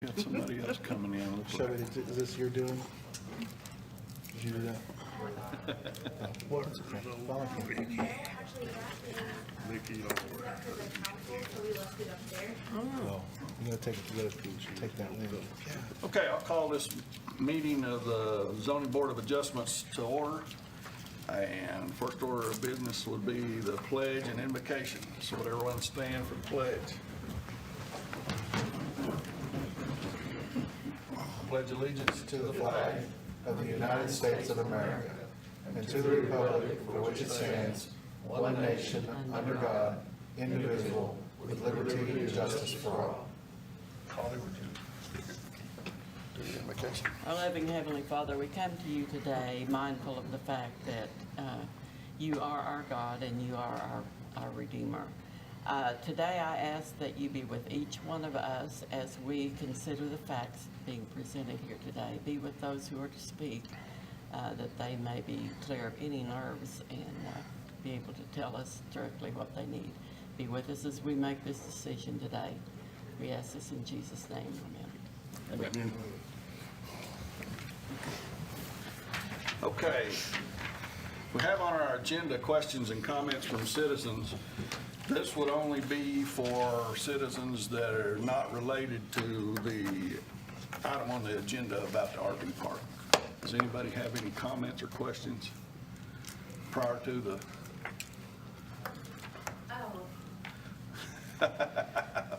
Got somebody else coming in. Looks Chevy, like. is this your doing? Did you do that? What? Oh, you gotta take that win. Okay, I'll call this meeting of the Zoning Board of Adjustments to order. And first order of business would be the pledge and invocation. So would everyone stand for the pledge? Pledge allegiance To the flag of the United States of America and to the republic for which it stands, one nation, under God, indivisible, with liberty and justice for all. Holly, would you do the invocation? Our loving Heavenly Father, we come to you today mindful of the fact that you are our God and you are our Redeemer. Today I ask that you be with each one of us as we consider the facts being presented here today. Be with those who are to speak, that they may be clear of any nerves and be able to tell us directly what they need. Be with us as we make this decision today. We ask this in Jesus' name, amen. Amen. Okay. We have on our agenda questions and comments from citizens. This would only be for citizens that are not related to the item on the agenda about the RV park. Does anybody have any comments or questions prior to the?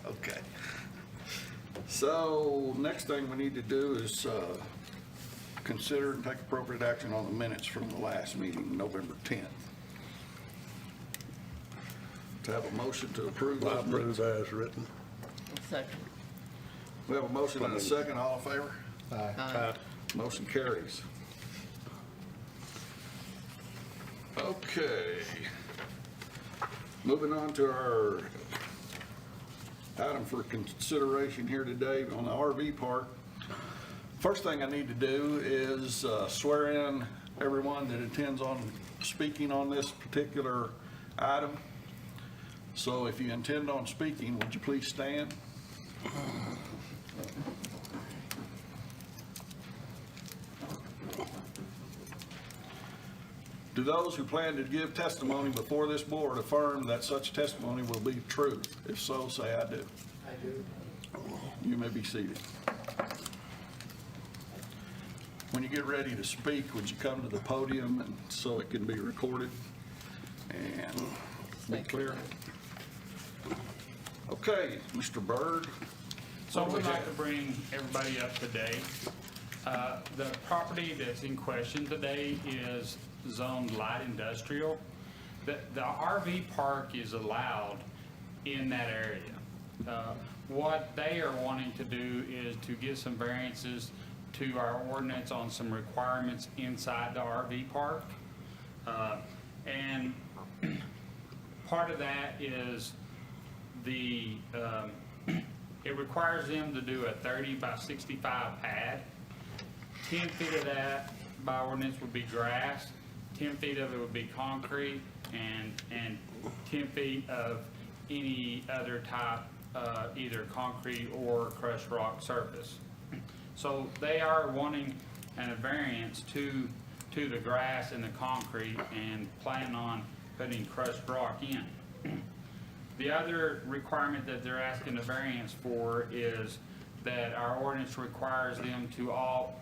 Okay. So next thing we need to do is consider and take appropriate action on the minutes from the last meeting, November 10th. To have a motion to approve those minutes. as written. Second. We have a motion and a second. All in favor? Aye. Motion carries. Okay. Moving on to our item for consideration here today on the RV park. First thing I need to do is swear in everyone that intends on speaking on this particular item. So if you intend on speaking, would you please stand? Do those who plan to give testimony before this board affirm that such testimony will be true? If so, say I do. I do. You may be seated. When you get ready to speak, would you come to the podium and so it can be recorded and be clear? Okay, Mr. Byrd. So we'd like to bring everybody up to date. The property that's in question today is zoned light industrial. The RV park is allowed in that area. What they are wanting to do is to give some variances to our ordinance on some requirements inside the RV park. And part of that is it requires them to do a 30 by 65 pad. 10 feet of that by ordinance would be grass, 10 feet of it would be concrete, and 10 feet of any other type, either concrete or crushed rock surface. So they are wanting a variance to the grass and the concrete and plan on putting crushed rock in. The other requirement that they're asking a variance for is that our ordinance requires them to all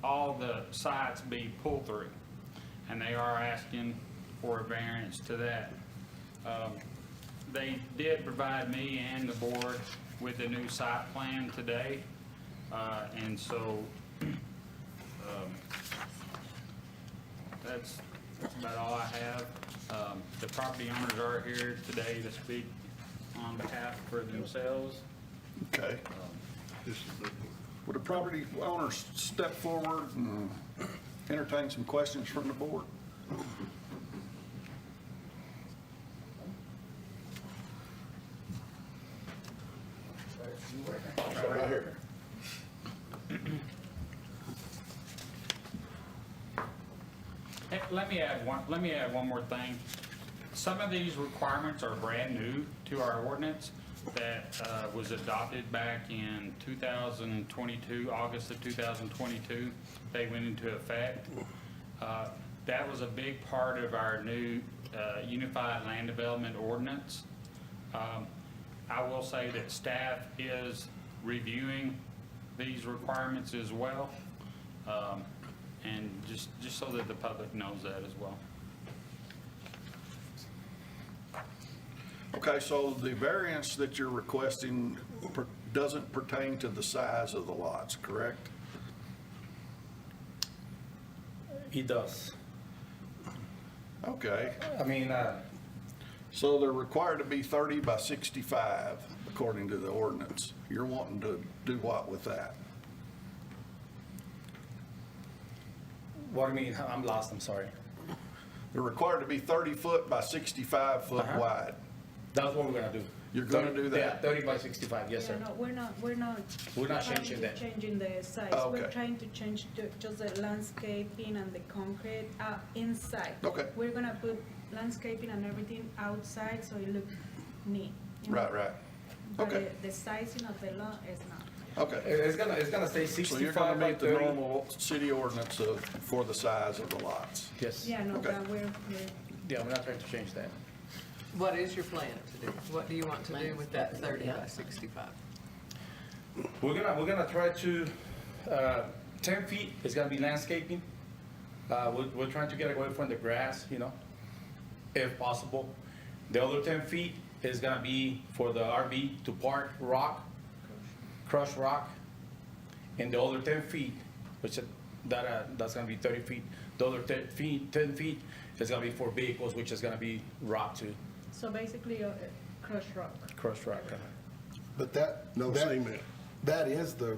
the sites be pull-through, and they are asking for a variance to that. They did provide me and the board with a new site plan today, and so that's about all I have. The property owners are here today to speak on behalf for themselves. Okay. Would the property owners step forward and entertain some questions from the board? Right here. Hey, let me add one more thing. Some of these requirements are brand new to our ordinance. that was adopted back in 2022, August of 2022. They went into effect. That was a big part of our new Unified Land Development Ordinance. I will say that staff is reviewing these requirements as well, and just so that the public knows that as well. Okay, so the variance that you're requesting doesn't pertain to the size of the lots, correct? It does. Okay, I mean, so they're required to be 30 by 65, according to the ordinance. You're wanting to do what with that? what do you mean? I'm lost, I'm sorry. They're required to be 30 foot by 65 foot Uh-huh. wide. That's what we're gonna do. You're gonna do that? Yeah, 30 by 65, yes, sir. Yeah, no, we're not We're not trying changing to that. changing the size. Oh, okay. We're trying to change just the landscaping and the concrete inside. Okay. We're gonna put landscaping and everything outside, so it look neat. you know. Right. But Okay. the sizing of the lot is not. Okay. It's gonna stay So you're 65 gonna by meet the 30. normal city ordinance for the size of the lots. Yes. Yeah, no, Okay. that we're, Yeah, we're not trying to change that. What is your plan to do? What do you want to do with that 30 by 65? We're gonna try to, 10 feet is gonna be landscaping. We're trying to get away from the grass, if possible. The other 10 feet is gonna be for the RV to park rock, crush rock. And the other 10 feet, which that's gonna be 30 feet. The other 10 feet is gonna be for vehicles, which is gonna be rock too, so basically crushed rock. crushed rock. But that. No that- cement. That is the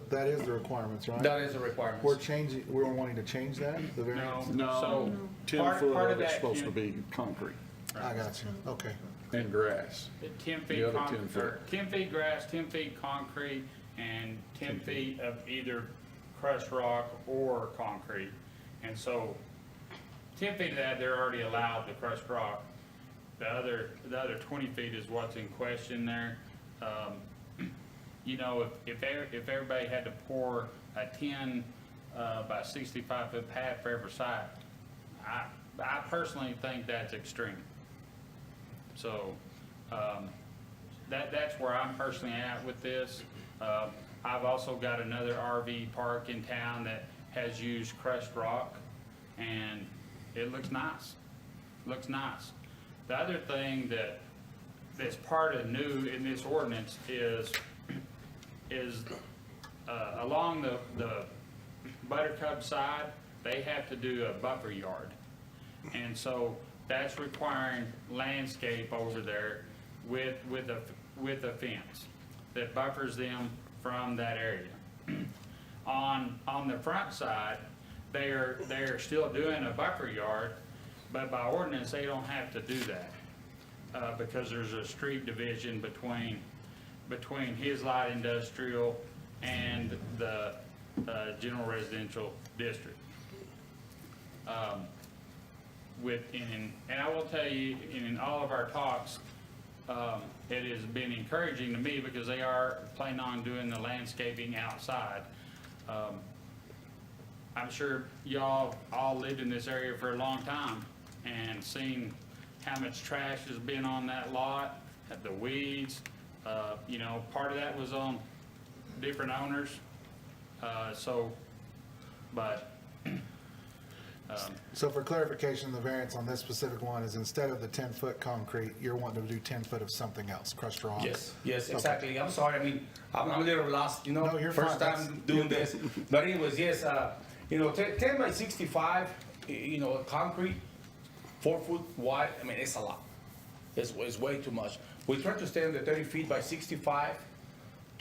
requirements, right? That is a requirement. We're wanting to change that, the variance? No, So 10 part foot of of it's that supposed to can- be concrete I got you, okay. and grass. 10 The feet other 10 concrete, foot. or 10 feet grass, 10 feet concrete, and 10 feet of either crushed rock or concrete. And so 10 feet of that, they're already allowed the crushed rock. The other 20 feet is what's in question there. If everybody had to pour a 10 by 65 foot pad for every side, I personally think that's extreme. So, that's where I'm personally at with this. I've also got another RV park in town that has used crushed rock, and it looks nice. The other thing that's part of new in this ordinance is along the Buttercup side, they have to do a buffer yard. And so that's requiring landscape over there with a fence that buffers them from that area. On the front side, they are still doing a buffer yard, but by ordinance, they don't have to do that, because there's a street division between his light industrial and the general residential district. And I will tell you, in all of our talks, it has been encouraging to me because they are planning on doing the landscaping outside. I'm sure y'all all lived in this area for a long time and seen how much trash has been on that lot, the weeds. Part of that was on different owners. So for clarification, the variance on this specific one is instead of the 10-foot concrete, you're wanting to do 10 foot of something else, crushed rock? Yes, exactly. I'm sorry. I mean, I'm a little lost, No, you're first fine. time doing this. But anyways, yes, 10 by 65, concrete, 4 foot wide, I mean, it's a lot. It's way too much. We try to stay on the 30 feet by 65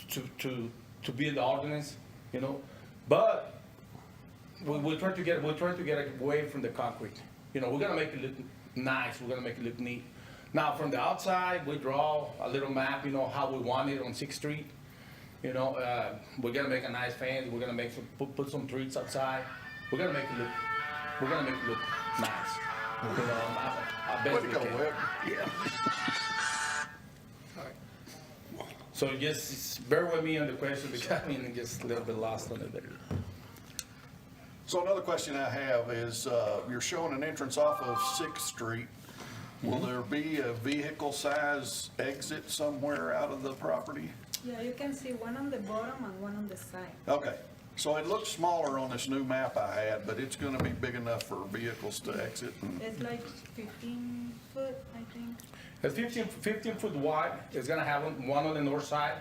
to be in the ordinance, but we try to get away from the concrete. We're gonna make it look nice. We're gonna make it look neat. Now, from the outside, we draw a little map. How we want it on 6th Street. We're gonna make a nice fence. We're gonna put some trees outside. We're gonna make it look nice. I bet Way to we go, can. Webb. Yeah. So just bear with me on the question because I mean, just a little bit lost on it there. So another question I have is, you're showing an entrance off of Sixth Street. Will there be a vehicle size exit somewhere out of the property? Yeah, you can see one on the bottom and one on the side. Okay, so it looks smaller on this new map I had, but it's gonna be big enough for vehicles to exit and, It's like 15 foot, I think. It's 15 foot wide. It's gonna have one on the north side.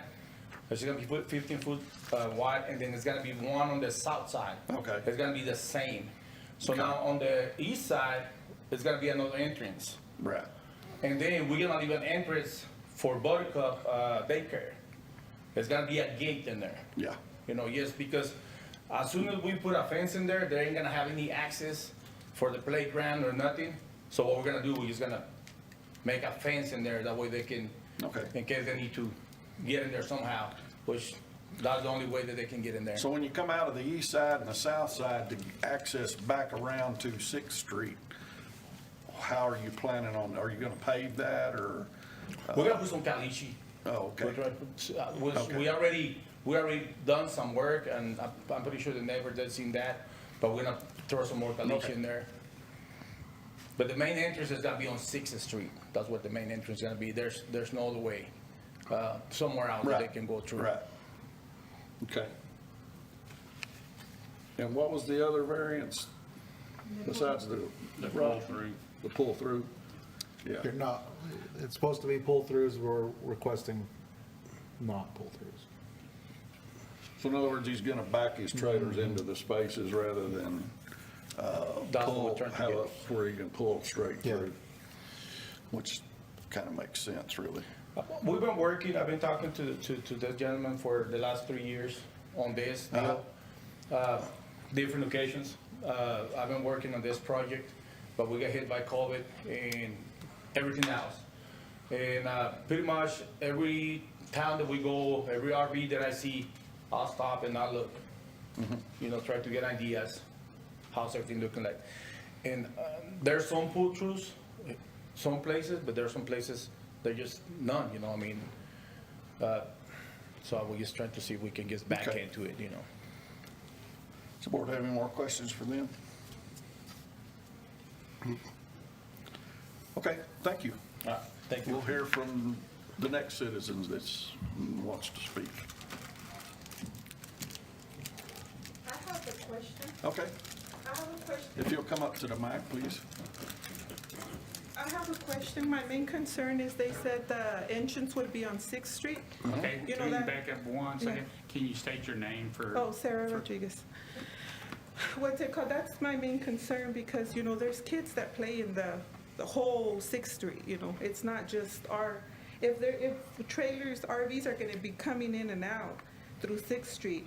It's gonna be 15 foot wide, and then it's gonna be one on the south side. Okay. It's gonna be the same. So Okay. now on the east side, it's gonna be another entrance. right, And then we're gonna leave an entrance for Buttercup daycare. There's gonna be a gate in there. yeah, You know, yes, because as soon as we put a fence in there, they ain't gonna have any access for the playground or nothing. So what we're gonna do, we're just gonna make a fence in there, that way they can, okay. in case they need to get in there somehow, which that's the only way that they can get in there. So when you come out of the east side and the south side to access back around to Sixth Street, how are you planning on, are you gonna pave that or? We're gonna put some caliche. Oh, We're okay, trying to put- which Okay. we already done some work, and I'm pretty sure the neighbor did seen that, but we're gonna throw some more caliche Okay. in there. But the main entrance is gonna be on Sixth Street. That's what the main entrance is gonna be. There's no other way, somewhere else that they right, can go through. right. Okay. And what was the other variance besides the? The pull through. The pull through? Yeah, You're not, it's supposed to be pull-throughs, we're requesting not pull-throughs. so in other words, he's gonna back his trailers into the spaces rather than, That's what we're pull, trying to have get. it where he can pull straight Yeah. through. Which kinda makes sense, really. We've been working, I've been talking to the gentleman for the last 3 years on this deal. Different occasions. I've been working on this project, but we got hit by COVID and everything else. And pretty much every town that we go, every RV that I see, I'll stop and I'll look. You know, try to get ideas, how's everything looking like. And there's some pull-throughs, some places, but there are some places they're just none, you know, I mean. So we're just trying to see if we can get back Okay. into it, you know. Does the board have any more questions for them? Okay, thank you. Thank you. We'll hear from the next citizens that wants to speak. I have a question. Okay, I have a question. if you'll come up to the mic, please. I have a question. My main concern is they said the entrance would be on Sixth Street. Okay, You know can you that- back up one second? Can you state your name for? Oh, Sarah Rodriguez. What's it called? That's my main concern because, you know, there's kids that play in the whole Sixth Street, you know. It's not just our, if trailers, RVs are gonna be coming in and out through Sixth Street,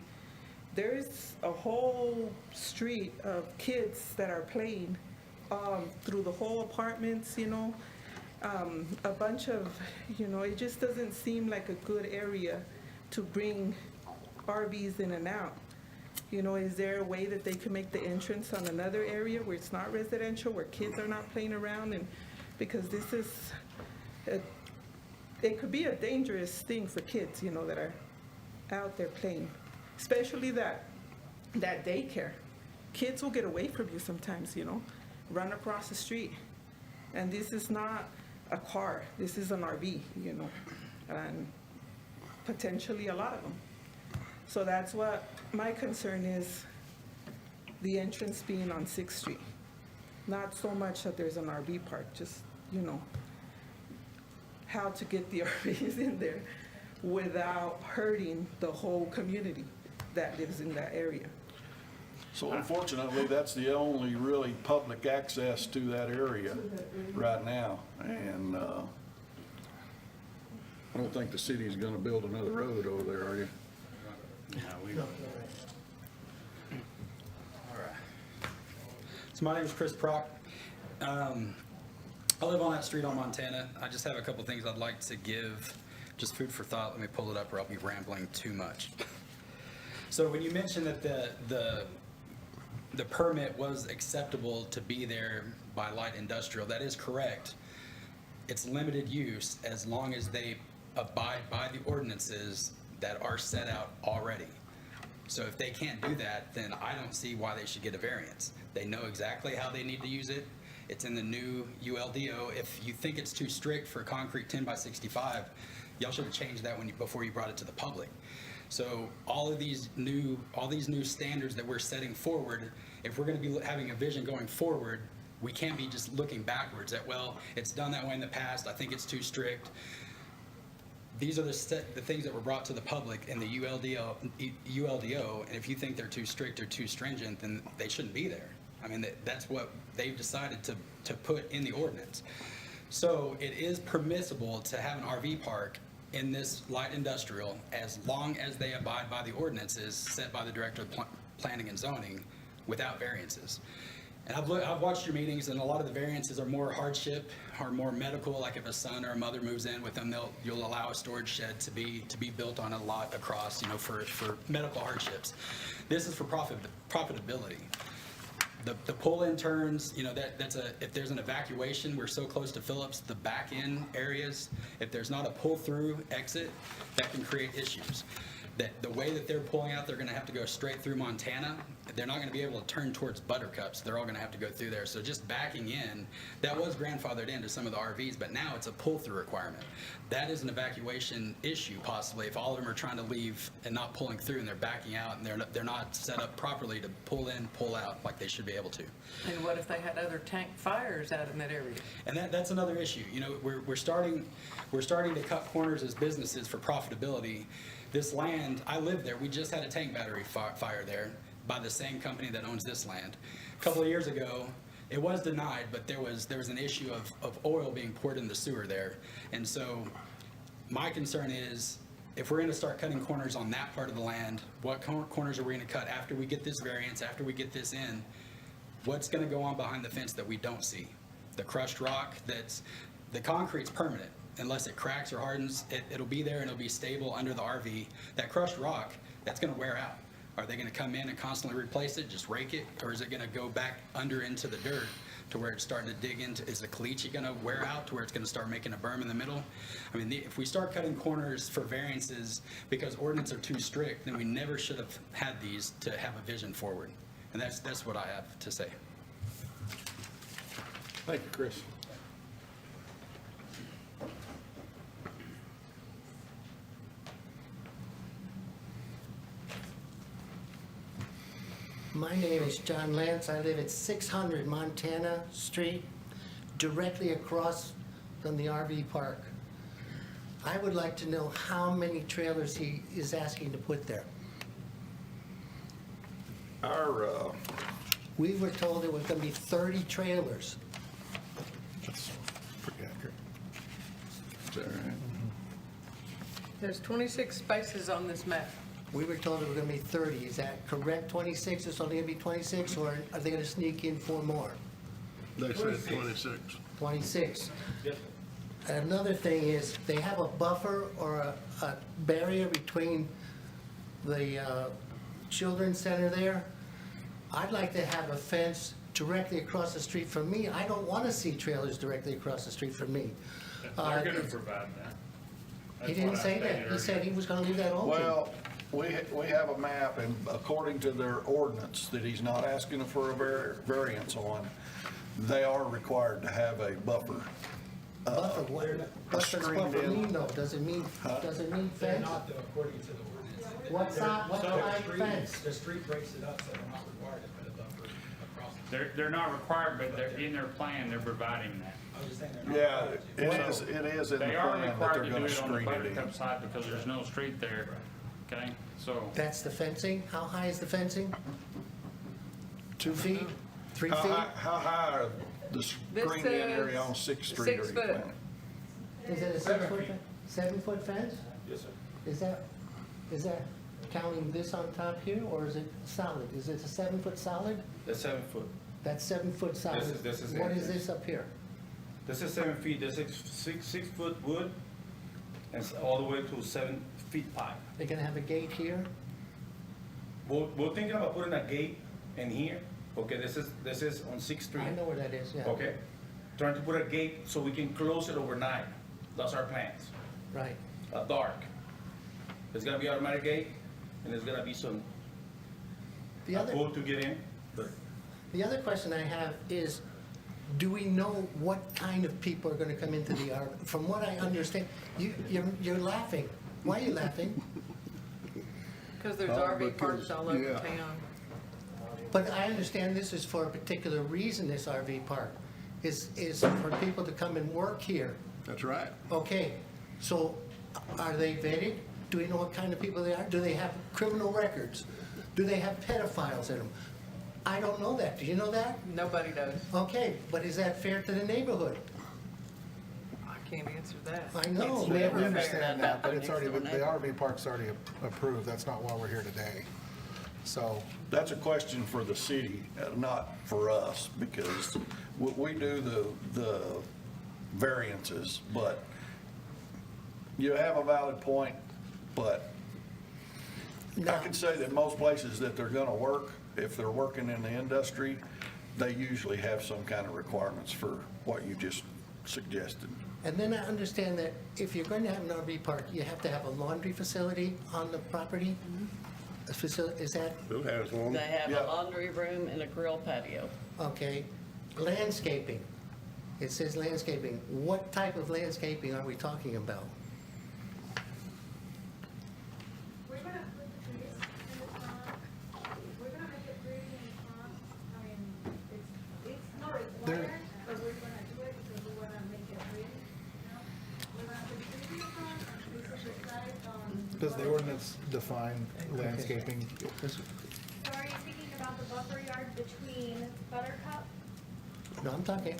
there's a whole street of kids that are playing through the whole apartments, you know. A bunch of, you know, it just doesn't seem like a good area to bring RVs in and out. You know, is there a way that they can make the entrance on another area where it's not residential, where kids are not playing around? And because this is, it could be a dangerous thing for kids, you know, that are out there playing, especially that daycare. Kids will get away from you sometimes, you know, run across the street. And this is not a car, this is an RV, you know, and potentially a lot of them. So that's what my concern is, the entrance being on Sixth Street. Not so much that there's an RV park, just, you know, how to get the RVs in there without hurting the whole community that lives in that area. So unfortunately, that's the only really public access to that area right now. And I don't think the city's gonna build another road over there, are you? No, we, So my name is Chris Prock. I live on that street on Montana. I just have a couple things I'd like to give, just food for thought. Let me pull it up or I'll be rambling too much. So when you mentioned that the permit was acceptable to be there by light industrial, that is correct. It's limited use as long as they abide by the ordinances that are set out already. So if they can't do that, then I don't see why they should get a variance. They know exactly how they need to use it. It's in the new ULDO. If you think it's too strict for concrete 10 by 65, y'all should have changed that before you brought it to the public. So all these new standards that we're setting forward, if we're going to be having a vision going forward, we can't be just looking backwards at, well, it's done that way in the past, I think it's too strict. These are the things that were brought to the public in the ULDO, and if you think they're too strict or too stringent, then they shouldn't be there. I mean, that's what they've decided to put in the ordinance. So it is permissible to have an RV park in this light industrial as long as they abide by the ordinances set by the Director of Planning and Zoning without variances. And I've watched your meetings, and a lot of the variances are more hardship or more medical, like if a son or a mother moves in with them, you'll allow a storage shed to be built on a lot across, for medical hardships. This is for profitability. The pull-in turns, if there's an evacuation, we're so close to Phillips, the back-end areas, if there's not a pull-through exit, that can create issues. The way that they're pulling out, they're going to have to go straight through Montana. They're not going to be able to turn towards Buttercups. They're all going to have to go through there. So just backing in, that was grandfathered into some of the RVs, but now it's a pull-through requirement. That is an evacuation issue, possibly, if all of them are trying to leave and not pulling through, and they're backing out, and they're not set up properly to pull in, pull out like they should be able to. And what if they had other tank fires out in that area? And that's another issue. We're starting to cut corners as businesses for profitability. This land, I live there. We just had a tank battery fire there by the same company that owns this land. A couple of years ago, it was denied, but there was an issue of oil being poured in the sewer there. And so my concern is, if we're going to start cutting corners on that part of the land, what corners are we going to cut after we get this variance, after we get this in? What's going to go on behind the fence that we don't see? The crushed rock, the concrete's permanent. Unless it cracks or hardens, it'll be there and it'll be stable under the RV. That crushed rock, that's going to wear out. Are they going to come in and constantly replace it, just rake it, or is it going to go back under into the dirt to where it's starting to dig into? Is the caliche going to wear out to where it's going to start making a berm in the middle? I mean, if we start cutting corners for variances because ordinances are too strict, then we never should have had these to have a vision forward. And that's what I have to say. Thank you, Chris. My name is John Lance. I live at 600 Montana Street, directly across from the RV park. I would like to know how many trailers he is asking to put there. We were told it was going to be 30 trailers. That's pretty accurate. Is that right? There's 26 spaces on this map. We were told it was going to be 30. Is that correct? 26? It's only going to be 26, or are they going to sneak in 4 more? They said 26. 26. Another thing is, they have a buffer or a barrier between the children's center there. I'd like to have a fence directly across the street from me. I don't want to see trailers directly across the street from me. They're gonna provide that. He That's didn't what I say stated that. He earlier. said he was going to leave that open. Well, we have a map, and according to their ordinance that he's not asking for a variance on, they are required to have a buffer. Buffer, what does screened buffer in- mean though? Does it mean They're fence? not, though, according to the ordinance. What size, what kind of fence? The street breaks it up, so they're not required to put a buffer across. They're not required, but they're, in their plan, they're providing that. I was just saying they're not Yeah, required to. it is in the They are plan that required they're to do gonna it on the screen it Buttercup in. side because there's no street there, okay? So, That's the fencing? How high is the fencing? 2 feet? 3 How feet? how high are the screened in area on Sixth Street are 6 you foot. planning? Is it a 7-foot fence? Yes, sir. Is that counting this on top here, or is it solid? Is it a 7-foot solid? That's 7 foot. That's 7-foot solid. This is What it. is this up here? This is 7 feet, this is 6 foot wood, and it's all the way to 7 feet pipe. They're gonna have a gate here? We're thinking about putting a gate in here, okay, this is on Sixth Street. I know where that is, yeah. Okay, trying to put a gate so we can close it overnight, that's our plans. Right. dark. There's gonna be automatic gate, and there's gonna be some The other, code to get in. But the other question I have is, do we know what kind of people are gonna come into the RV? From what I understand, you're laughing. Why are you laughing? Because there's RV parks all over town. But I understand this is for a particular reason, this RV park, is for people to come and work here. That's right. Okay, so are they vetted? Do we know what kind of people they are? Do they have criminal records? Do they have pedophiles in them? I don't know that. Do you know that? Nobody does. Okay, but is that fair to the neighborhood? I can't answer that. I know. It's We never understand that, but it's fair. already, the RV park's already approved. That's not why we're here today. So, That's a question for the city, not for us, because we do the variances, but you have a valid point, but I Now, can say that most places that they're gonna work, if they're working in the industry, they usually have some kind of requirements for what you just suggested. and then I understand that if you're going to have an RV park, you have to have a laundry facility on the property? A facility, is that, They have Yeah. a laundry room and a grill patio. okay? Landscaping. It says landscaping. What type of landscaping are we talking about? We're gonna put the trees in the front, we're gonna make it pretty in the front, I mean, it's not required, but we're gonna do it because we wanna make it pretty, you know? We're gonna put trees in the front and trees on the side, does the ordinance define landscaping? So are you speaking about the buffer yard between Buttercup? No, I'm talking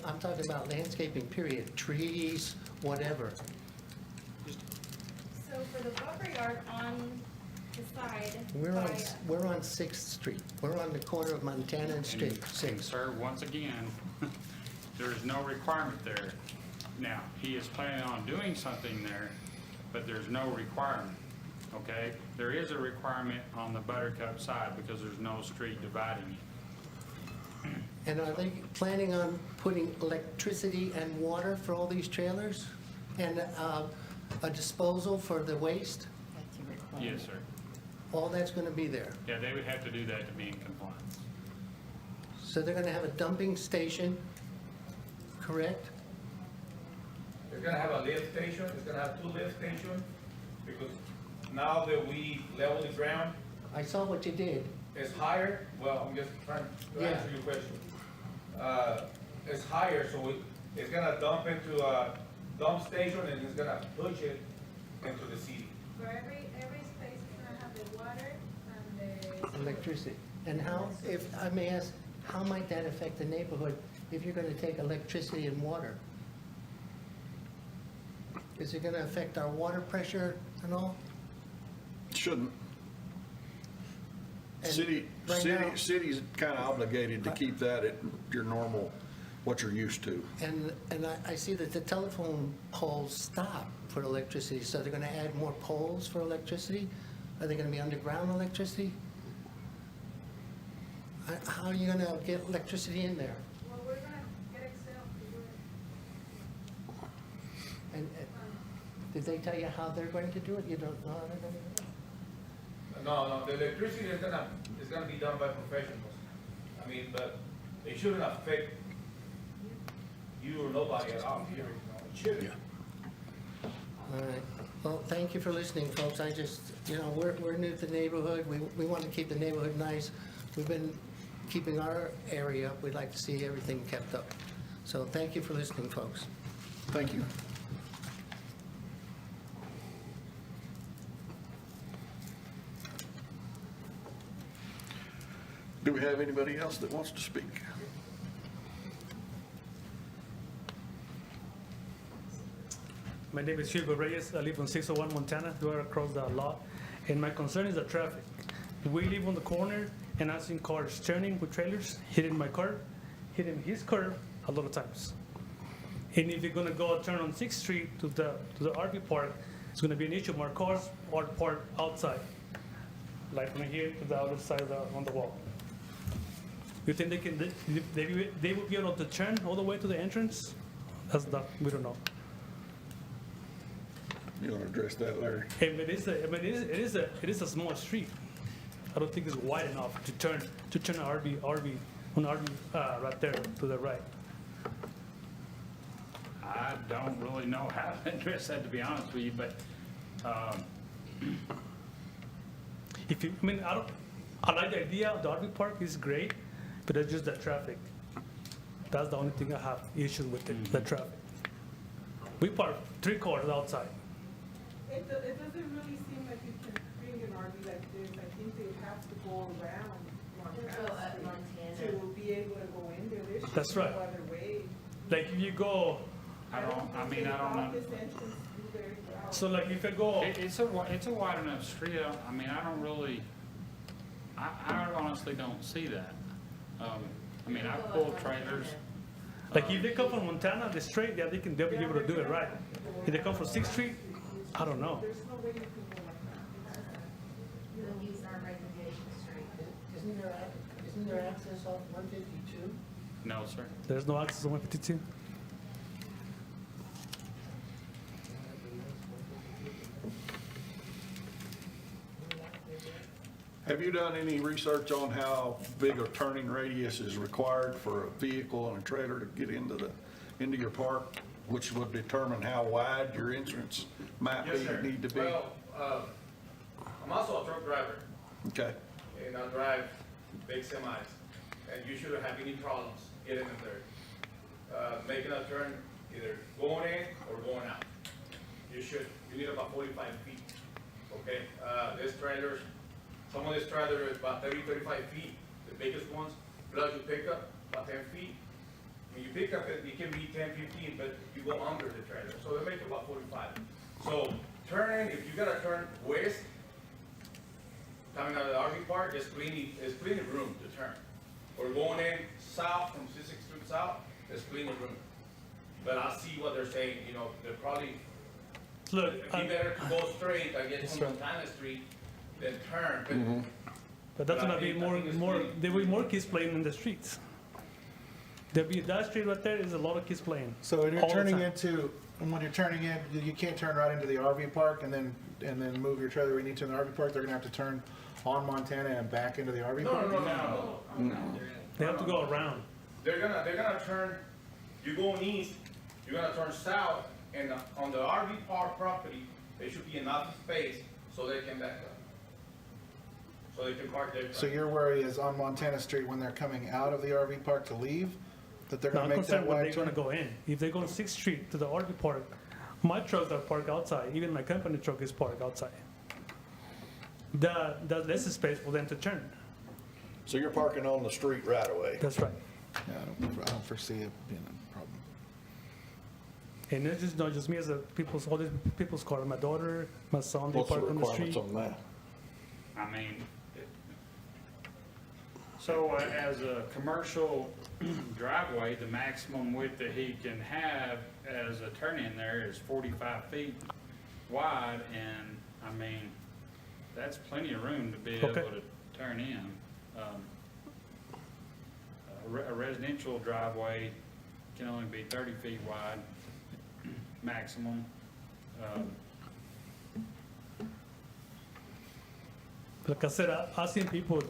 about landscaping, period. Trees, whatever. So for the buffer yard on the side. We're on Sixth Street. We're on the corner of Montana and Sixth. Sir, once again, there's no requirement there. Now, he is planning on doing something there, but there's no requirement, okay? There is a requirement on the Buttercup side because there's no street dividing it. And are they planning on putting electricity and water for all these trailers? And a disposal for the waste? That's a requirement. Yes, sir. All that's gonna be there. Yeah, they would have to do that to be in compliance. So they're gonna have a dumping station, correct? It's gonna have a lift station, it's gonna have 2 lift stations, because now that we level the ground, I saw what you did. it's higher, well, I'm just trying to Yeah. answer your question. It's higher, so it's gonna dump into a dump station and it's gonna push it into the city. for every space is gonna have the water and the. Electricity. And how, if I may ask, how might that affect the neighborhood if you're gonna take electricity and water? Is it gonna affect our water pressure and all? Shouldn't. And right now- City's kind of obligated to keep that at your normal, what you're used to. And I see that the telephone poles stop for electricity, so they're gonna add more poles for electricity? Are they gonna be underground electricity? How are you gonna get electricity in there? Well, we're gonna get Excel to do it. And did they tell you how they're going to do it? You don't know how they're gonna do it? No, the electricity is gonna be done by professionals. I mean, but it shouldn't affect you or nobody at all here, you know, it shouldn't. All right. Well, thank you for listening, folks. I just, we're new to the neighborhood. We want to keep the neighborhood nice. We've been keeping our area up. We'd like to see everything kept up. So thank you for listening, folks. Thank you. Do we have anybody else that wants to speak? My name is Gilbert Reyes. I live on 601 Montana, right across the lot. And my concern is the traffic. We live on the corner, and I've seen cars turning with trailers, hitting my car, hitting his car a lot of times. And if you're gonna go turn on 6th Street to the RV park, it's gonna be an issue. More cars are parked outside, like from here to the other side on the wall. You think they will be able to turn all the way to the entrance? We don't know. You want to address that, Larry? And it is a small street. I don't think it's wide enough to turn an RV right there to the right. I don't really know how to address that, to be honest with you, but, I like the idea. The RV park is great, but it's just the traffic. That's the only thing I have issues with it, the traffic. We park 3 cars outside. It doesn't really seem like you can bring an RV like this. I think they have to go around Montana Street to be able to go in there. There's That's no right. other way. Like if you go, I don't know. This entrance do very well. so like if I go, It's a wide enough street. I mean, I don't really, I honestly don't see that. I mean, I pull trailers. like if they come from Montana, the straight, yeah, they'll be able to do it right. If they come from 6th Street, I don't know. There's no way you can go like that. We'll use our reservation street. Isn't there access off 152? No, sir. There's no access on 152. Have you done any research on how big a turning radius is required for a vehicle and a trailer to get into your park, which would determine how wide your entrance might Yes, sir. need to be? Well, I'm also a truck driver, Okay, and I drive big semis, and you shouldn't have any problems getting in there. Making a turn, either going in or going out. You need about 45 feet, okay? This trailer, some of this trailer is about 30, 35 feet, the biggest ones, plus you pick up about 10 feet. When you pick up, it can be 10, 15, but you go under the trailer, so they make about 45. So turning, if you gotta turn west, coming out of the RV park, there's plenty of room to turn. Or going in south from 66th Street south, there's plenty of room. But I see what they're saying, they're probably, Look, it'd be better to go straight, I guess, That's from right. Montana Street than turn. but that's but I gonna be think more. it's There will be more kids playing in the streets. There'll be that street right there is a lot of kids playing. So when you're all the turning time. when you're turning in, you can't turn right into the RV park and then move your trailer where you need to in the RV park. They're gonna have to turn on Montana and back into the RV No, park. no. They have to go around. They're gonna turn, you're going east, you're gonna turn south, and on the RV park property, there should be enough space so they can back up. So they can park their. So your worry is on Montana Street when they're coming out of the RV park to leave, that they're Now, gonna I'm make that concerned when wide they're gonna turn? go in. If they go to 6th Street to the RV park, my trucks are parked outside. Even my company truck is parked outside. There's less space for them to turn. so you're parking on the street right away? That's right. Yeah, I don't foresee it being a problem. And it's just not just me, as all these people's car. My daughter, my son, they What's the park on the street. requirements on that? I mean, so as a commercial driveway, the maximum width that he can have as a turn-in there is 45 feet wide, and, I mean, that's plenty of room to be able Okay. to turn in. A residential driveway can only be 30 feet wide, maximum. Like I said, I've seen people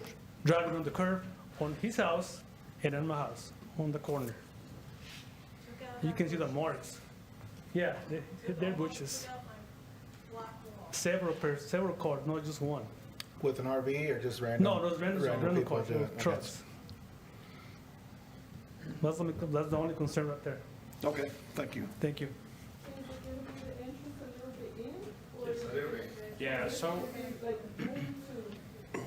driving on the curb on his house and on my house, on the corner. You can see the marks. Yeah, they're bushes. Several cars, not just one. With an RV or just random? No, those rental people cars, doing it? Okay. trucks. That's the only concern right there. Okay, thank you. Thank you. Is it gonna be the entrance a little bit in? Or Yes, a little bit. Yeah, so, like move to?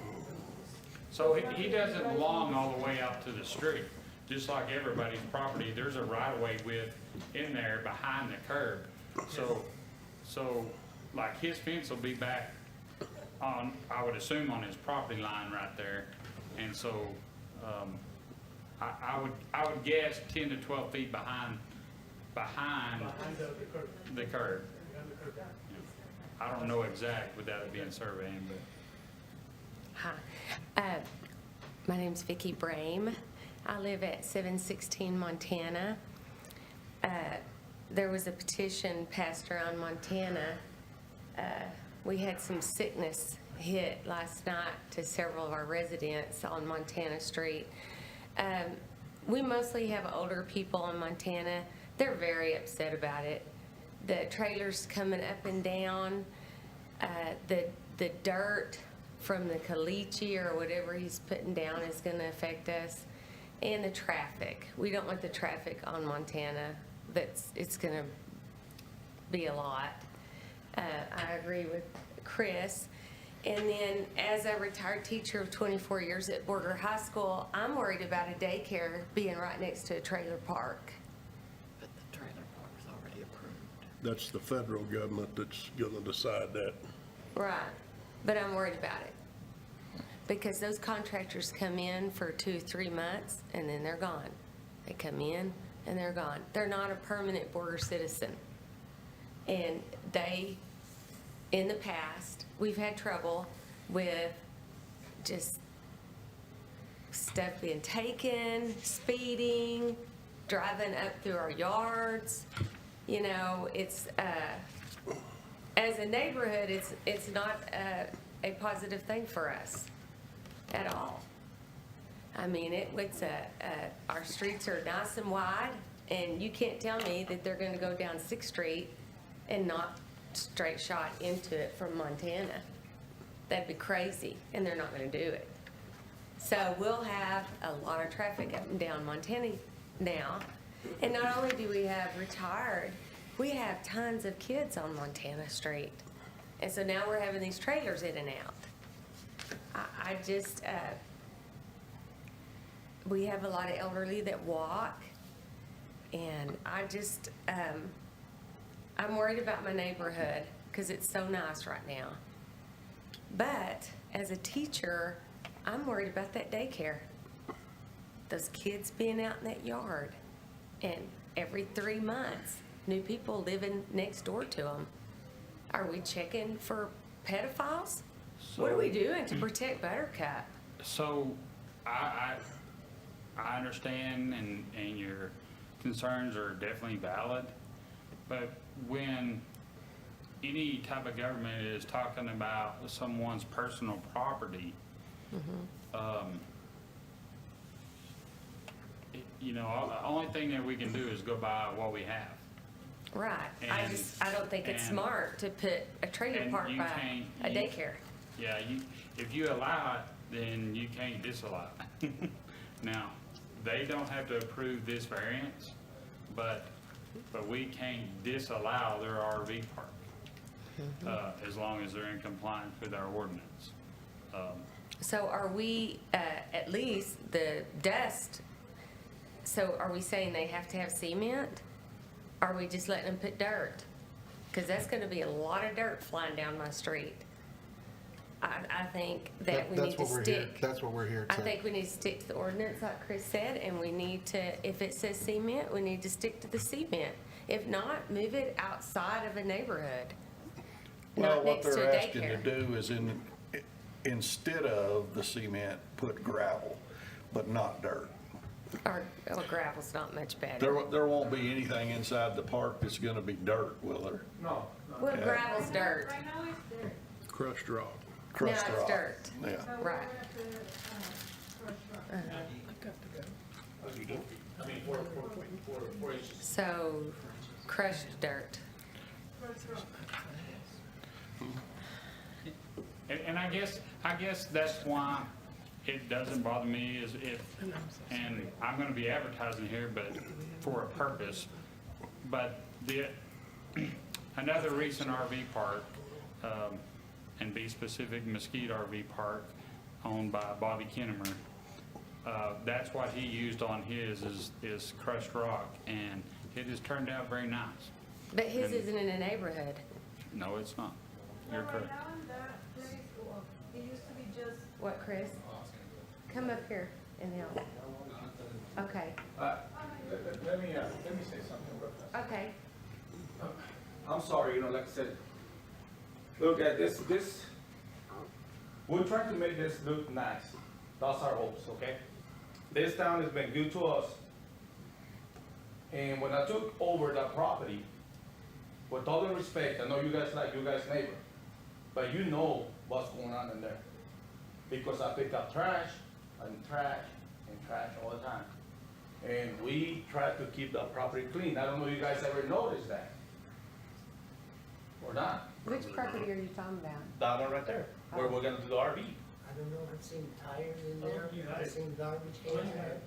so he doesn't belong all the way up to the street. Just like everybody's property, there's a right-of-way width in there behind the curb. So like his fence will be back on, I would assume, on his property line right there. And so, I would guess 10 to 12 feet behind the curb. I don't know exact without it being surveying, but. Hi, my name's Vicki Brame. I live at 716 Montana. There was a petition passed around Montana we had some sickness hit last night to several of our residents on Montana Street. We mostly have older people in Montana. They're very upset about it. The trailers coming up and down, the dirt from the caliche or whatever he's putting down is gonna affect us, and the traffic. We don't want the traffic on Montana. It's gonna be a lot. I agree with Chris. And then, as a retired teacher of 24 years at Borger High School, I'm worried about a daycare being right next to a trailer park. But the trailer park's already approved. That's the federal government that's gonna decide that. Right, but I'm worried about it. Because those contractors come in for 2-3 months, and then they're gone. They come in, and they're gone. They're not a permanent Borger citizen. And in the past, we've had trouble with just stuff being taken, speeding, driving up through our yards. You know, it's, as a neighborhood, it's not a positive thing for us at all. I mean, our streets are nice and wide, and you can't tell me that they're gonna go down 6th Street and not straight shot into it from Montana. That'd be crazy, and they're not gonna do it. So we'll have a lot of traffic up and down Montana now. And not only do we have retired, we have tons of kids on Montana Street. And so now we're having these trailers in and out. I just, we have a lot of elderly that walk, and I'm worried about my neighborhood because it's so nice right now. But as a teacher, I'm worried about that daycare. Those kids being out in that yard, and every 3 months, new people living next door to them. Are we checking for pedophiles? What are we doing to protect Buttercup? So, I understand, and your concerns are definitely valid, but when any type of government is talking about someone's personal property, you know, the only thing that we can do is go by what we have. Right. I don't think it's smart to put a trailer And park you by can't- a daycare. Yeah, if you allow it, then you can't disallow it. Now, they don't have to approve this variance, but we can't disallow their RV park, as long as they're in compliance with our ordinance. So are we, at least the dust, so are we saying they have to have cement? Are we just letting them put dirt? Because that's gonna be a lot of dirt flying down my street. I think that we need to stick. That's what we're here I to. think we need to stick to the ordinance, like Chris said, and we need to, if it says cement, we need to stick to the cement. If not, move it outside of a neighborhood, Well, not what next to they're a asking to daycare. do is instead of the cement, put gravel, but not dirt. Or gravel's not much better. There won't be anything inside the park that's gonna be dirt, will there? No. Well, gravel's dirt. Right now it's dirt. Crushed rock. Crushed it's rock. dirt. Yeah. So we're Right. gonna put, crushed rock. I mean, for instance. So crushed dirt. Crushed rock. And I guess that's why it doesn't bother me is and I'm gonna be advertising here, but for a purpose. But another recent RV park, and be specific, Mesquite RV Park, owned by Bobby Kinnemer, that's what he used on his is crushed rock, and it has turned out very nice. But his And- isn't in a neighborhood. No, it's not. So You're right correct. now in that place, well, it used to be just, What, Chris? Come up here and help. Okay, Let me say something real fast. okay. I'm sorry, like I said, look at this, we're trying to make this look nice. That's our hopes, okay? This town has been good to us. And when I took over that property, with all the respect, I know you guys like you guys' neighbor, but you know what's going on in there. Because I pick up trash and trash all the time. And we try to keep the property clean. I don't know if you guys ever noticed that. Or not. Which property are you talking about? That one right there, where we're gonna do the RV. I don't know, I've seen tires in there, I've seen garbage cans in there.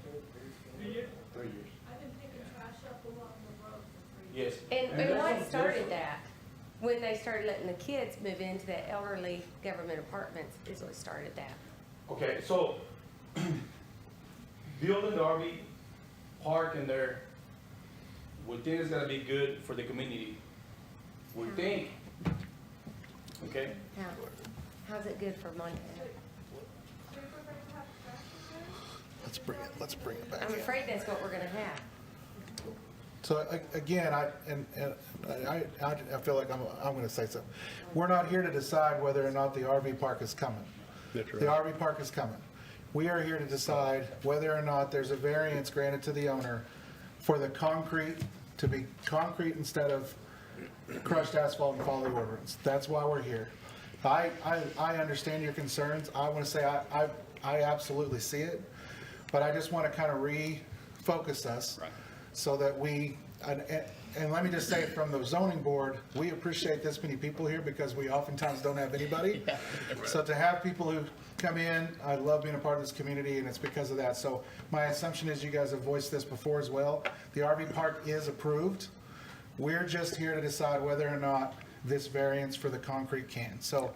3 years. I've been picking trash up along the road for 3 years. Yes. And what started that? When they started letting the kids move into the elderly government apartments is what started that. Okay, so building the RV park in there, we think it's gonna be good for the community. We think, okay? How's it good for Montana? Let's bring it back I'm in. afraid that's what we're gonna have. So again, I feel like I'm gonna say something. We're not here to decide whether or not the RV park is coming. That's right. The RV park is coming. We are here to decide whether or not there's a variance granted to the owner for the concrete to be concrete instead of crushed asphalt and follow the ordinance. That's why we're here. I understand your concerns. I want to say I absolutely see it, but I just want to kind of refocus us so that we, and let me just say from the zoning board, we appreciate this many people here because we oftentimes don't have anybody. So to have people who come in, I love being a part of this community, and it's because of that. So my assumption is you guys have voiced this before as well. The RV park is approved. We're just here to decide whether or not this variance for the concrete can. So,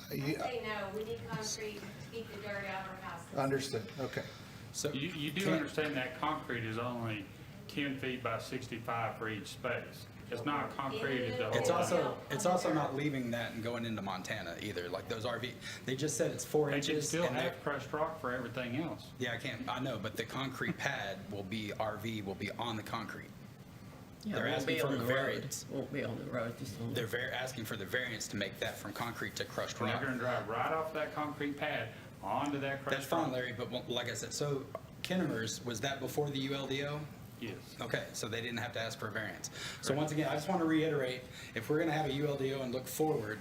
Say no, we need concrete to keep the dirt out of our houses. understood, okay. So You do understand that concrete is only 10 feet by 65 for each space. It's not concreted the whole thing. it's also not leaving that and going into Montana either. Like those RV, they just said it's 4 They can inches. still and they're- have crushed rock for everything else. Yeah, I know, but the concrete pad will be, RV will be on the concrete. Yeah, They're it won't asking be for on a the road. variance. Won't be on the road, just on the. They're asking for the variance to make that from concrete to crushed They're rock. gonna drive right off that concrete pad onto that crushed That's fine, rock. Larry, but like I said, so Kennemer's, was that before the ULDO? Yes. Okay, so they didn't have to ask for a variance. So once again, I just want to reiterate, if we're gonna have a ULDO and look forward,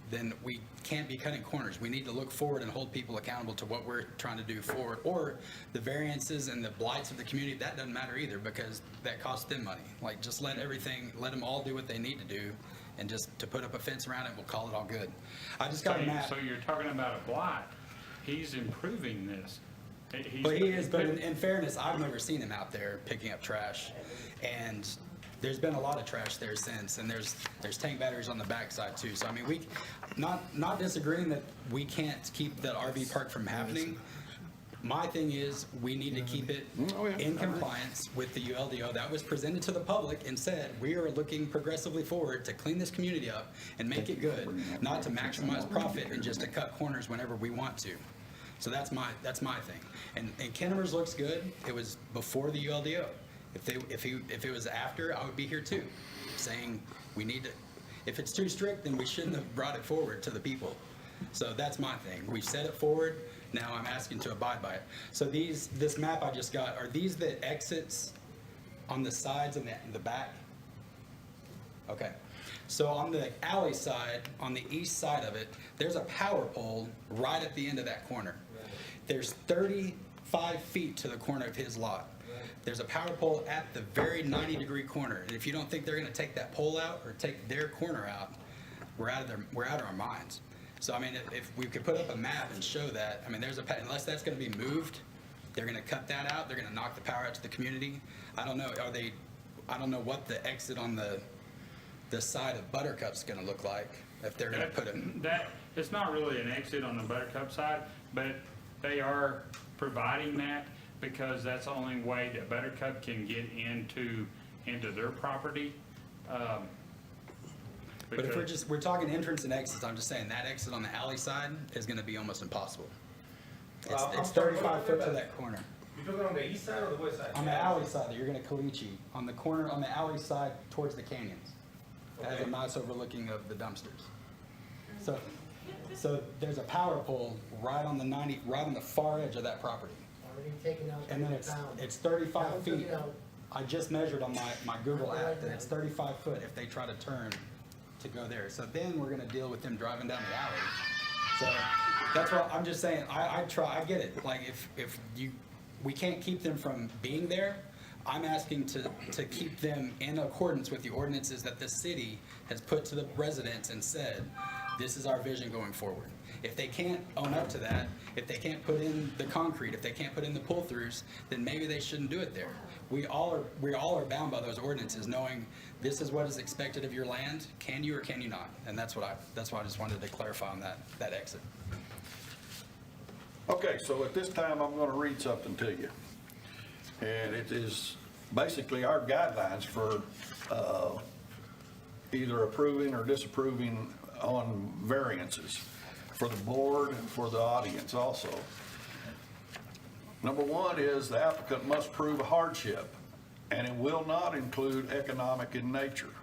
then we can't be cutting corners. We need to look forward and hold people accountable to what we're trying to do forward. Or the variances and the blights of the community, that doesn't matter either because that costs them money. Like, just let them all do what they need to do, and just to put up a fence around it, we'll call it all good. I just got a map. So you're talking about a blight. He's improving this. But he is, but in fairness, I've never seen him out there picking up trash. And there's been a lot of trash there since, and there's tank batteries on the backside too. So I mean, not disagreeing that we can't keep the RV park from happening. My thing is, we need to keep it in compliance with the ULDO that was presented to the public and said, we are looking progressively forward to clean this community up and make it good, not to maximize profit and just to cut corners whenever we want to. So that's my thing. And Kennemer's looks good. It was before the ULDO. If it was after, I would be here too, saying we need to. If it's too strict, then we shouldn't have brought it forward to the people. So that's my thing. We've set it forward. Now I'm asking to abide by it. So this map I just got, are these the exits on the sides and the back? Okay. So on the alley side, on the east side of it, there's a power pole right at the end of that corner. There's 35 feet to the corner of his lot. There's a power pole at the very 90-degree corner. And if you don't think they're going to take that pole out or take their corner out, we're out of our minds. So I mean, if we could put up a map and show that, I mean, unless that's going to be moved, they're going to cut that out. They're going to knock the power out to the community. I don't know. I don't know what the exit on the side of Buttercup's going to look like if they're going to put it. That it's not really an exit on the Buttercup side, but they are providing that because that's the only way that Buttercup can get into their property. But if we're talking entrance and exits, I'm just saying that exit on the alley side is going to be almost impossible. It's 35 foot to that corner. You talking on the east side or the west side? On the alley side, you're going to Caliche. On the corner, on the alley side towards the canyons. That has a nice overlooking of the dumpsters. So there's a power pole right on the far edge of that property. Already taken out And then 30 pounds. it's 35 Now, feet. you know, I just measured on my Google app that it's 35 foot if they try to turn to go there. So then we're gonna deal with them driving down the alley. So that's what I'm just saying. I get it. Like if we can't keep them from being there, I'm asking to keep them in accordance with the ordinances that the city has put to the residents and said, this is our vision going forward. If they can't own up to that, if they can't put in the concrete, if they can't put in the pull-throughs, then maybe they shouldn't do it there. We all are bound by those ordinances, knowing this is what is expected of your land. Can you or can you not? And that's why I just wanted to clarify on that exit. Okay, so at this time, I'm going to read something to you. And it is basically our guidelines for either approving or disapproving on variances for the board and for the audience also. Number one is the applicant must prove a hardship, and it will not include economic in nature.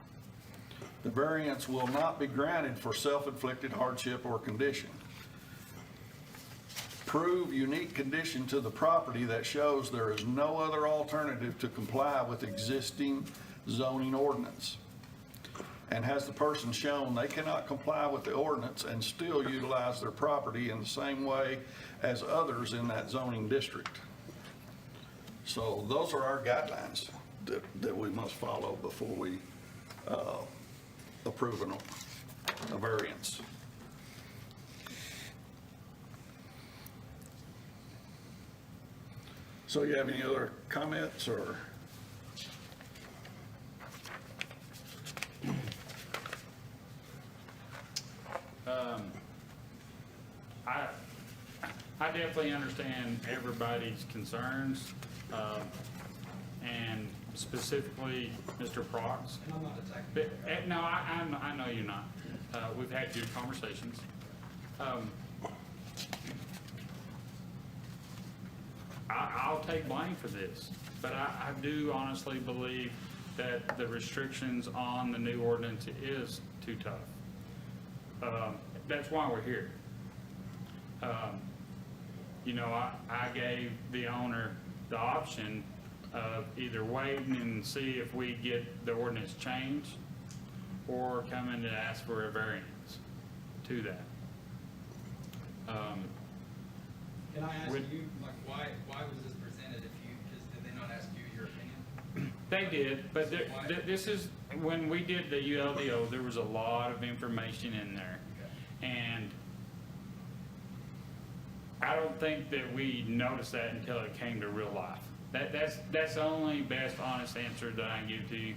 The variance will not be granted for self-inflicted hardship or condition. Prove unique condition to the property that shows there is no other alternative to comply with existing zoning ordinance. And has the person shown they cannot comply with the ordinance and still utilize their property in the same way as others in that zoning district? So those are our guidelines that we must follow before we approve a variance. So you have any other comments or? I definitely understand everybody's concerns, and specifically Mr. Prox. And I'm not attacking. But, no, I know you're not. We've had good conversations. I'll take blame for this, but I do honestly believe that the restrictions on the new ordinance is too tough. That's why we're here. You know, I gave the owner the option of either waiting and see if we get the ordinance changed or come in to ask for a variance to that. Can I ask With- you, like, why was this presented because did they not ask you your opinion? They did, but this is, when we did the ULDO, there was a lot of information in there. And I don't think that we noticed that until it came to real life. That's the only best honest answer that I can give to you.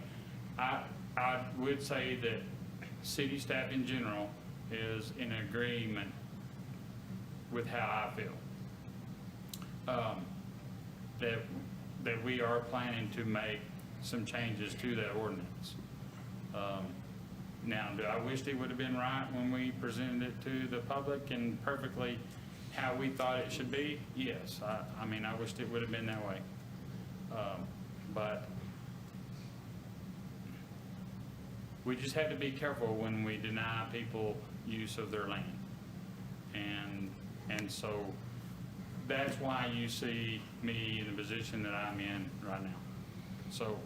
I would say that city staff in general is in agreement with how I feel. That we are planning to make some changes to that ordinance. Now, do I wish it would have been right when we presented it to the public and perfectly how we thought it should be? Yes, I mean, I wished it would have been that way. But we just have to be careful when we deny people use of their land. And so that's why you see me in the position that I'm in right now. So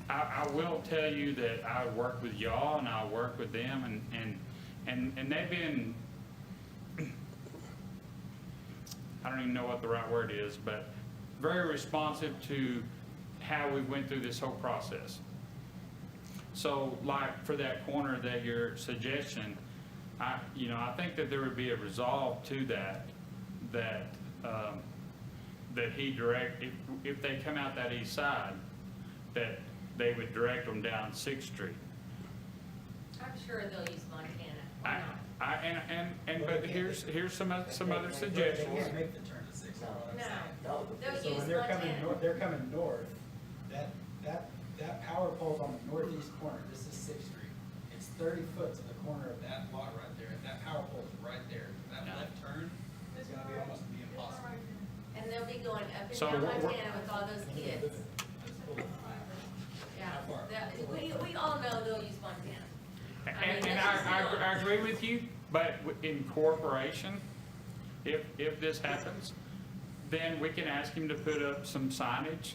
I will tell you that I work with y'all and I work with them and they've been, I don't even know what the right word is, but very responsive to how we went through this whole process. So like for that corner that your suggestion, I think that there would be a resolve to that he direct, if they come out that east side, that they would direct them down 6th Street. I'm sure they'll use Montana. Why not? But here's some other They suggestions. can't make the turn to 6. No, they'll So use when they're coming Montana. they're coming north, that power pole's on the northeast corner. This is 6th Street. It's 30 foot to the corner of that lot right there. And that power pole's right there. That left turn is gonna be almost be impossible. And they'll be going up and So down we're- Montana with all those kids. Yeah, we all know they'll use Montana. And I agree with you, but in cooperation, if this happens, then we can ask him to put up some signage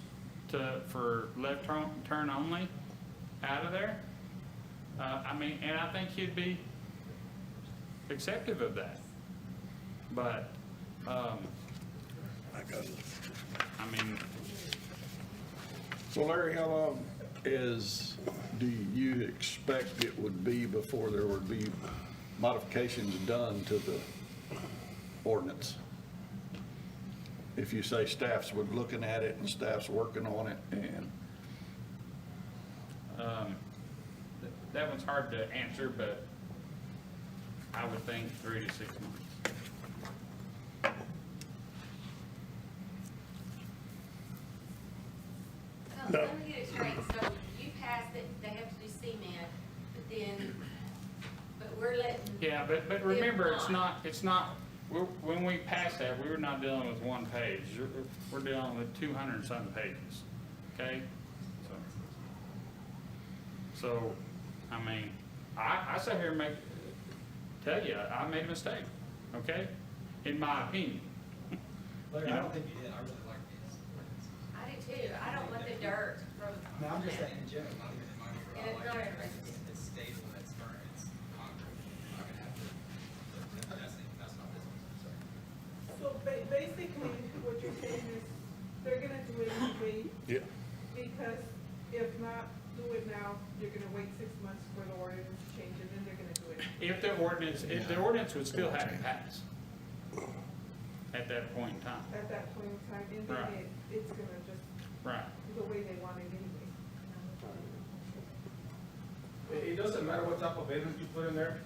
for left turn only out of there, I mean, and I think he'd be acceptive of that. But, I mean, So Larry, how long do you expect it would be before there would be modifications done to the ordinance? If you say staff's would looking at it and staff's working on it and, that one's hard to answer, but I would think 3 to 6 months. So let me get it straight, so you passed it, they have to do cement, but we're letting. Yeah, but remember, it's not, when we passed that, we were not dealing with one page. We're dealing with 200 and something pages, okay? So, I mean, I sit here and tell you, I made a mistake, okay? In my opinion. Larry, You I know? don't think you did. I really like these. I do too, I don't want the dirt from. No, I'm just saying in general, not even in my neighborhood. And I it's like not it. everything. It's stable, it's firm, it's concrete. I'm gonna have to, that's not this one, sorry. So basically, what you're saying is, they're gonna do it anyway, Yeah. because if not, do it now, you're gonna wait 6 months for the ordinance to change, and then they're gonna do it. If the ordinance would still have to pass at that point in time. At that point in time, and Right. then it's gonna just, Right. the way they want it anyway. It doesn't matter what type of business you put in there.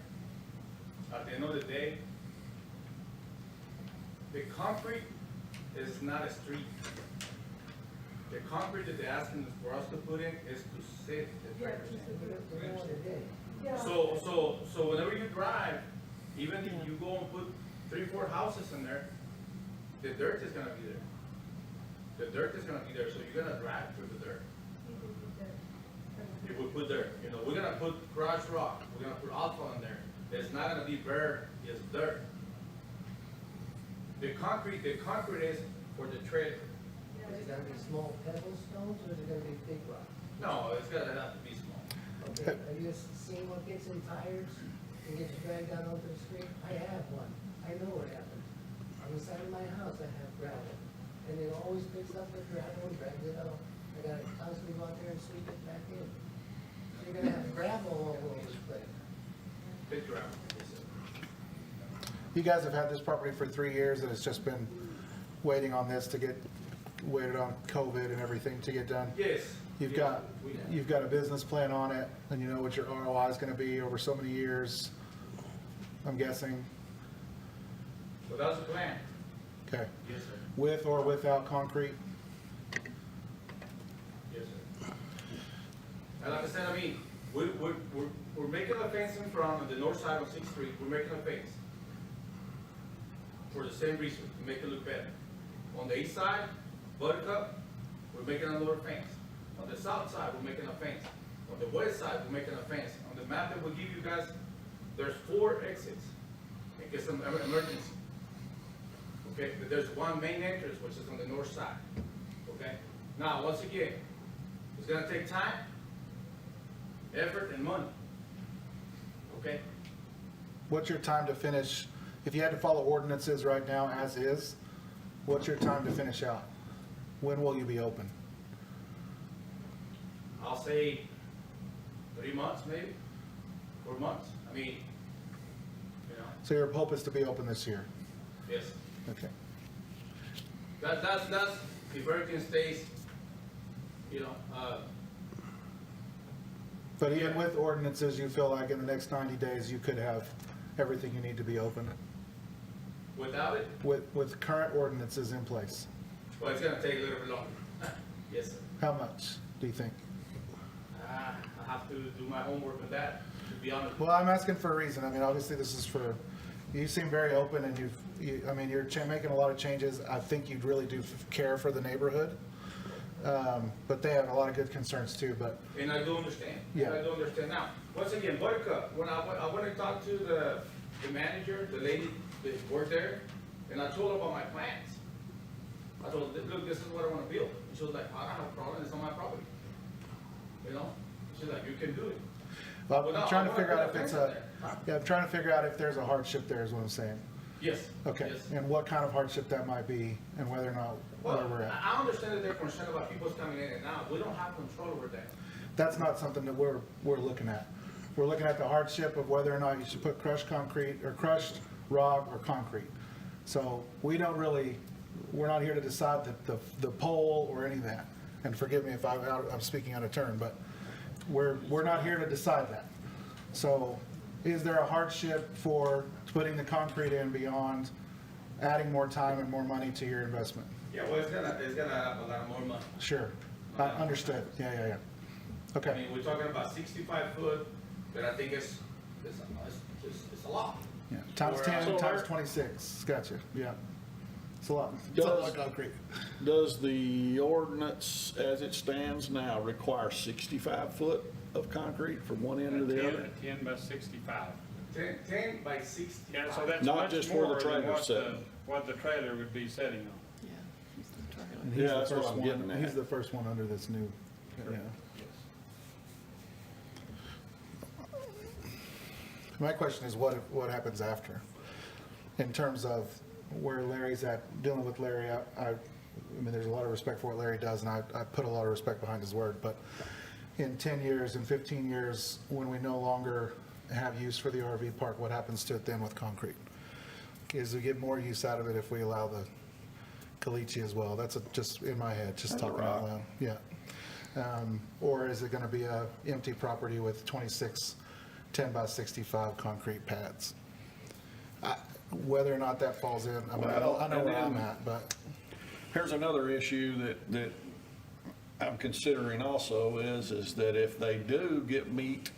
At the end of the day, the concrete is not a street. The concrete that they're asking for us to put in is to sit the tractors in. Yeah. So whenever you drive, even if you go and put 3, 4 houses in there, the dirt is gonna be there. The dirt is gonna be there, so you're gonna drive through the dirt. If we put dirt, you know, we're gonna put crushed rock, we're gonna put asphalt in there. It's not gonna be bare, it's dirt. The concrete is for the trailer. Is it gonna be small pebble stones, or is it gonna be big rock? No, it's gonna have to be small. Okay, have you seen what gets in tires and gets dragged down onto the street? I have one, I know what happened. On the side of my house, I have gravel, and it always picks up the gravel and drags it out. I gotta constantly go out there and sweep it back in. So you're gonna have gravel all over the place. Big gravel. You guys have had this property for 3 years, and it's just been waiting on this to get, waited on COVID and everything to get done? Yes. You've yes, got, we have. you've got a business plan on it, and you know what your ROI is gonna be over so many years, I'm guessing? So that's the plan. Okay. Yes, sir. With or without concrete? Yes, sir. And like I said, I mean, we're making a fence in front on the north side of 6th Street, we're making a fence. For the same reason, to make it look better. On the east side, Buttercup, we're making another fence. On the south side, we're making a fence. On the west side, we're making a fence. On the map that we'll give you guys, there's 4 exits in case of emergency. Okay, but there's one main entrance, which is on the north side. Okay? Now, once again, it's gonna take time, effort, and money. Okay? What's your time to finish, if you had to follow ordinances right now as is, what's your time to finish out? When will you be open? I'll say 3 months, maybe, 4 months. I mean, you know, So your hope is to be open this year? yes. Okay. That's, if everything stays, you know, But even with ordinances, you feel like in the next 90 days, you could have everything you need to be open without it, with current ordinances in place? well, it's gonna take a little bit longer. Yes, sir. How much, do you think? I have to do my homework with that, to be honest. Well, I'm asking for a reason. I mean, obviously, this is for, you seem very open, and I mean, you're making a lot of changes. I think you really do care for the neighborhood. But they have a lot of good concerns too, but. And I do understand. Yeah. I do understand. Now, once again, Buttercup, when I went and talked to the manager, the lady that worked there, and I told her about my plans. I told her, look, look, this is what I wanna build. She was like, I don't have a problem, it's on my property. You know? She's like, you can do it. Well, Well, no, I'm trying to I wanna figure out put if it's a fence yeah, I'm trying to figure out if there's a hardship there is what I'm saying. Yes. Okay, Yes. and what kind of hardship that might be and whether or not, where Well, we're at. I understand that they're concerned about people coming in and out. We don't have control over that. That's not something that we're looking at. We're looking at the hardship of whether or not you should put crushed concrete or crushed rock or concrete. So we don't really, we're not here to decide the pole or any of that. And forgive me if I'm speaking out of turn, but we're not here to decide that. So is there a hardship for putting the concrete in beyond adding more time and more money to your investment? Yeah, well, it's gonna add a lot more money. Sure, understood, yeah. I Okay, mean, we're talking about 65 foot, but I think it's a lot. yeah, times Or, 10, So times our- 26, gotcha, yeah. It's a lot, it's a lot of concrete. Does the ordinance, as it stands now, require 65 foot of concrete from one end to the other? 10 by 65. 10 by 60. Yeah, so that's Not much just where the more than trailer's what the, sitting. what the trailer would be sitting on. Yeah, she's the trailer. And he's Yeah, the that's what first I'm one- getting at. He's the first one under this new, yeah. My question is what happens after? In terms of where Larry's at, dealing with Larry, I mean, there's a lot of respect for what Larry does, and I put a lot of respect behind his word, but in 10 years, in 15 years, when we no longer have use for the RV park, what happens to it then with concrete? Is we get more use out of it if we allow the caliche as well? That's just in my head, just And the talking out rock. loud, yeah. Or is it gonna be a empty property with 26 10 by 65 concrete pads? Whether or not that falls in, I mean, Well, I know and where I'm then- at, but, Here's another issue that I'm considering also is that if they do get meat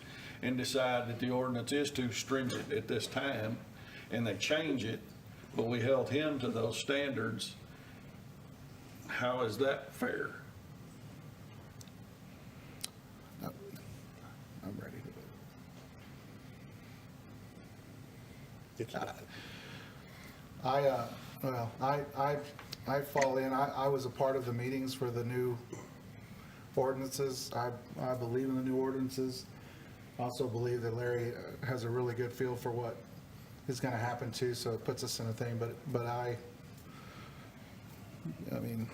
and decide that the ordinance is too stringent at this time, and they change it, but we held him to those standards, how is that fair? I'm ready to. I fall in, I was a part of the meetings for the new ordinances. I believe in the new ordinances. Also believe that Larry has a really good feel for what is gonna happen too, so it puts us in a thing, but I mean,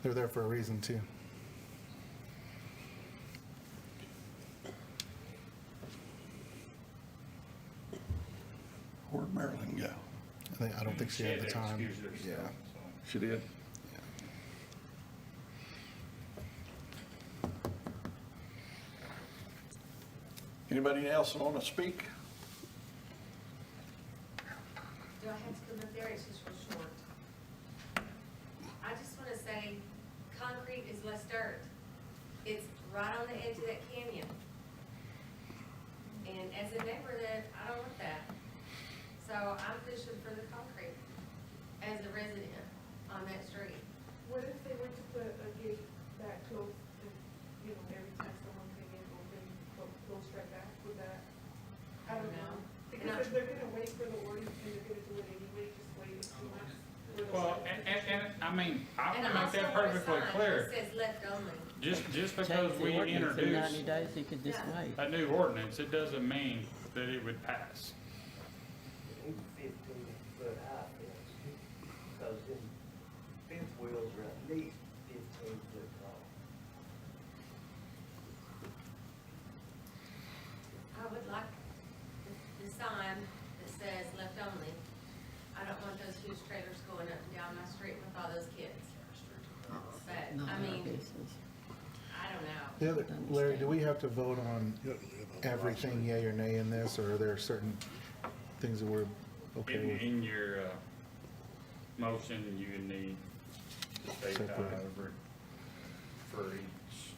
they're there for a reason too. Where'd Marilyn go? I don't think she had the time. excused herself, Yeah. so. She did? Anybody else want to speak? Do I have to come up there? It's just real short. I just want to say, concrete is less dirt. It's right on the edge of that canyon. And as a neighborhood, I don't want that. So I'm pushing for the concrete as a resident on that street. What if they were to put a gate that closed, and, you know, every time someone came in, open, close right back, would that, I don't know. Because if they're gonna wait for the ordinance, and they're gonna do it anyway, just wait 2 months. for the Well, ordinance. and, I mean, I And want to make also that want a perfectly sign clear. that says left only. Just because Change the we ordinance in 90 introduce days, you could just Yeah. wait. a new ordinance, it doesn't mean that it would pass. 15-foot high fence, because them fence wheels are at least 15 foot tall. I would like the sign that says left only. I don't want those huge trailers going up and down my street with all those kids. But, Not I our mean, business. I don't know. The other, Larry, do we have to vote on everything yea or nay in this, or are there certain things that we're okay In, with? in your, motion, you would need to state Separate. however for each.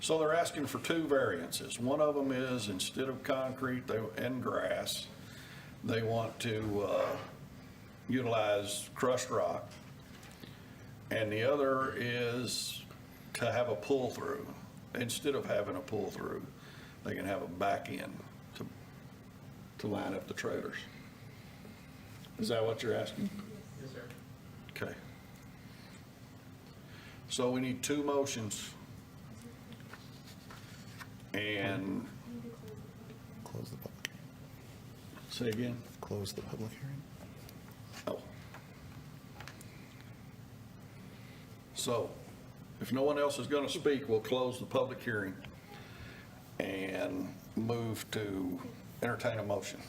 So they're asking for 2 variances. One of them is instead of concrete and grass, they want to utilize crushed rock. And the other is to have a pull-through. Instead of having a pull-through, they can have a back end to line up the trailers. Is that what you're asking? Yes, sir. Okay. So we need two motions. And, Close the public say again? hearing. Close the public hearing. Oh. So, if no one else is going to speak, we'll close the public hearing and move to entertain a motion.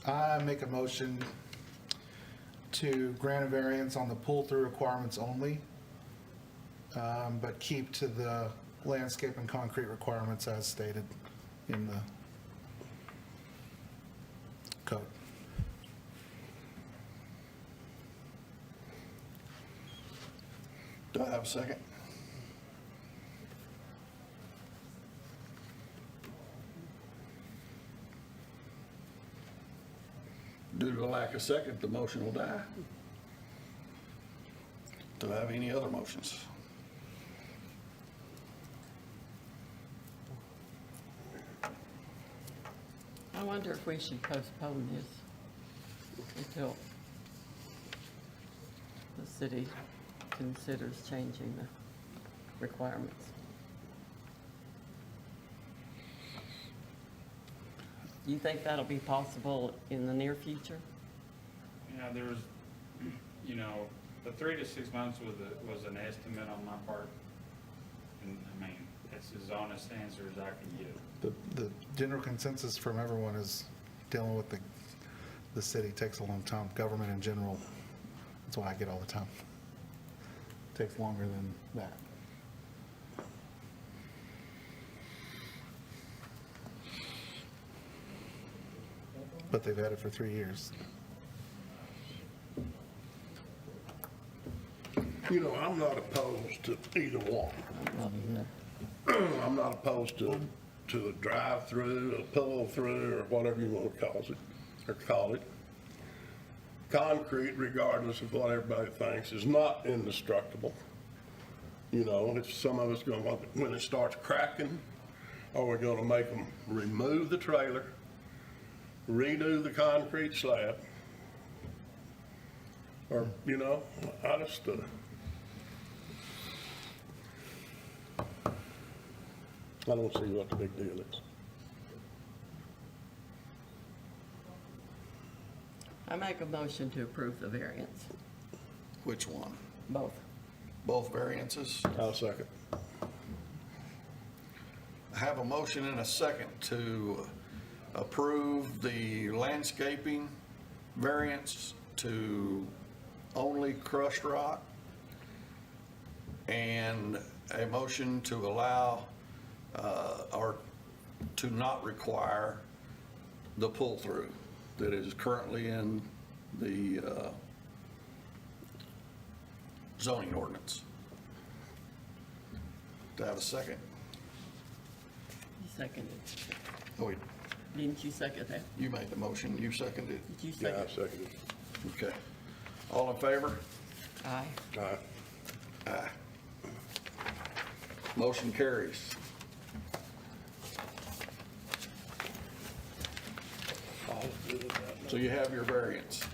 I make a motion to grant a variance on the pull-through requirements only, but keep to the landscape and concrete requirements as stated in the code. Do I have a second? Due to the lack of second, the motion will die. Do I have any other motions? I wonder if we should postpone this until the city considers changing the requirements. Do you think that'll be possible in the near future? Yeah, there's, you know, the 3 to 6 months was an estimate on my part. And I mean, that's as honest answer as I can give. The general consensus from everyone is dealing with the city takes a long time. Government in general, that's what I get all the time. Takes longer than that. But they've had it for 3 years. You know, I'm not opposed to either one. I'm not opposed to the drive-through, a pull-through, or whatever you want to call it. Concrete, regardless of what everybody thinks, is not indestructible. You know, if some of us going, when it starts cracking, are we going to make them remove the trailer, redo the concrete slab? Or, you know, I just, I don't see what the big deal is. I make a motion to approve the variance, Which one? both. Both variances? I'll second. I have a motion and a second to approve the landscaping variance to only crushed rock, and a motion to allow or to not require the pull-through that is currently in the zoning ordinance. Do I have a second? You seconded. Oh, wait, Didn't you second that? you made the motion, you seconded Did you Yeah, second? I second it. it. Okay. All in favor? Aye. All right. Aye. Motion carries. All good with that. So you have your variance.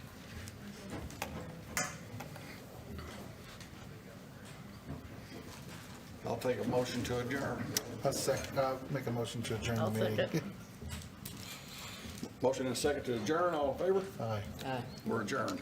I'll take a motion to adjourn. I'll make a motion to adjourn the I'll meeting. second. Motion and a second to adjourn, all in favor? Aye. Aye. We're adjourned.